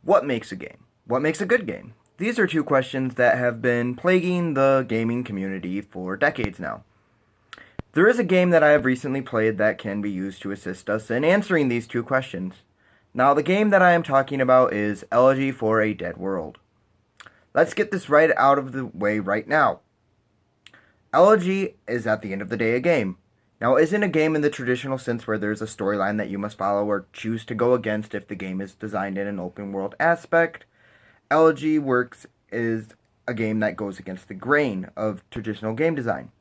What makes a game? What makes a good game? These are two questions that have been plaguing the gaming community for decades now. There is a game that I have recently played that can be used to assist us in answering these two questions. Now, the game that I am talking about is Elegy for a Dead World. Let's get this right out of the way right now. Elegy is at the end of the day a game. Now, it isn't a game in the traditional sense where there's a storyline that you must follow or choose to go against if the game is designed in an open world aspect. Elegy works is a game that goes against the grain of traditional game design.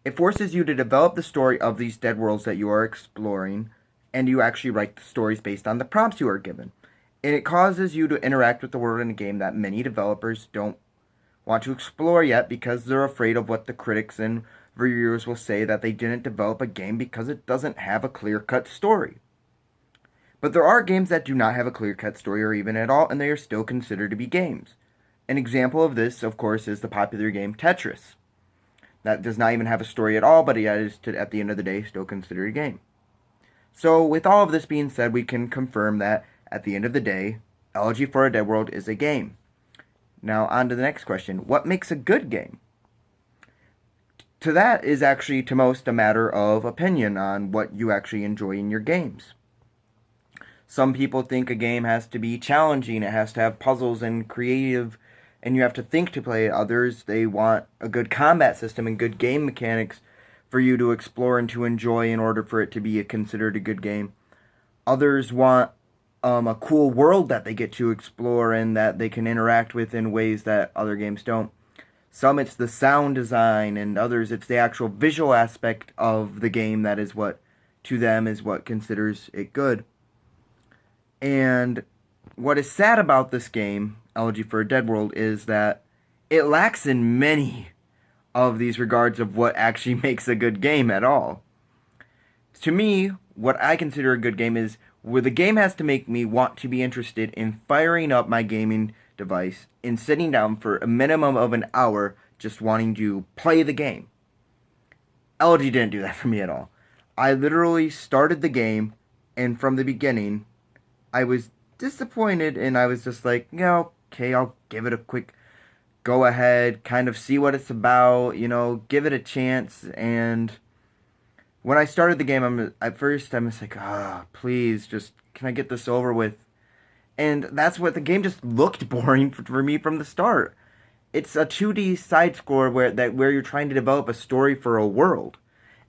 It forces you to develop the story of these dead worlds that you are exploring, and you actually write the stories based on the prompts you are given. And it causes you to interact with the world in a game that many developers don't want to explore yet because they're afraid of what the critics and reviewers will say that they didn't develop a game because it doesn't have a clear-cut story. But there are games that do not have a clear-cut story or even at all, and they are still considered to be games. An example of this, of course, is the popular game Tetris. That does not even have a story at all, but it is, at the end of the day, still considered a game. So, with all of this being said, we can confirm that, at the end of the day, Elegy for a Dead World is a game. Now, on to the next question. What makes a good game? To that is actually, to most, a matter of opinion on what you actually enjoy in your games. Some people think a game has to be challenging, it has to have puzzles and creative, and you have to think to play it. Others, they want a good combat system and good game mechanics for you to explore and to enjoy in order for it to be considered a good game. Others want a cool world that they get to explore and that they can interact with in ways that other games don't. Some it's the sound design, and others it's the actual visual aspect of the game that is what, to them, is what considers it good. And what is sad about this game, Elegy for a Dead World, is that it lacks in many of these regards of what actually makes a good game at all. To me, what I consider a good game is where the game has to make me want to be interested in firing up my gaming device and sitting down for a minimum of an hour just wanting to play the game. Elegy didn't do that for me at all. I literally started the game, and from the beginning, I was disappointed, and I was just like, yeah, okay, I'll give it a quick go ahead, kind of see what it's about, give it a chance. And when I started the game, at first I'm just like, please, just, can I get this over with? And that's what the game just looked boring for me from the start. It's a 2D side scroller where you're trying to develop a story for a world.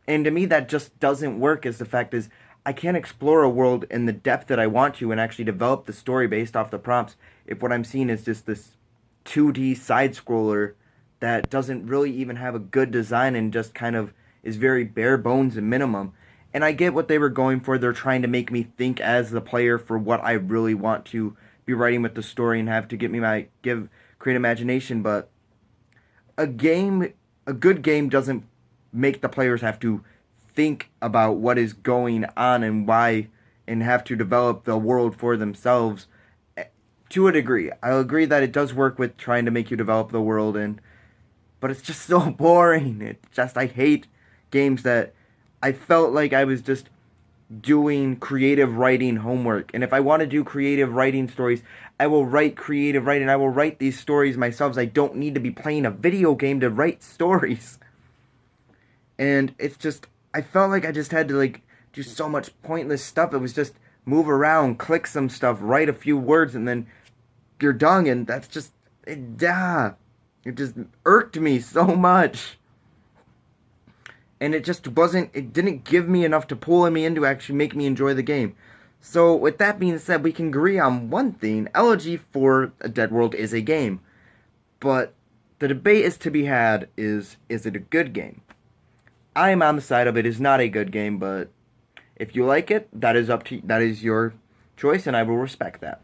And to me, that just doesn't work, as the fact is, I can't explore a world in the depth that I want to and actually develop the story based off the prompts if what I'm seeing is just this 2D side-scroller that doesn't really even have a good design and just kind of is very bare bones and minimum. And I get what they were going for. They're trying to make me think as the player for what I really want to be writing with the story and have to create imagination. But a good game doesn't make the players have to think about what is going on and why, and have to develop the world for themselves. To a degree, I'll agree that it does work with trying to make you develop the world, but it's just so boring. I hate games that I felt like I was just doing creative writing homework. And if I want to do creative writing stories, I will write creative writing. I will write these stories myself. I don't need to be playing a video game to write stories. And it's just, I felt like I just had to do so much pointless stuff. It was just move around, click some stuff, write a few words, and then you're done. And that's just, it just irked me so much. And it didn't give me enough to pull me in to actually make me enjoy the game. So with that being said, we can agree on one thing. Elegy for a Dead World is a game. But the debate is to be had is it a good game? I am on the side of it is not a good game, but if you like it, that is your choice, and I will respect that.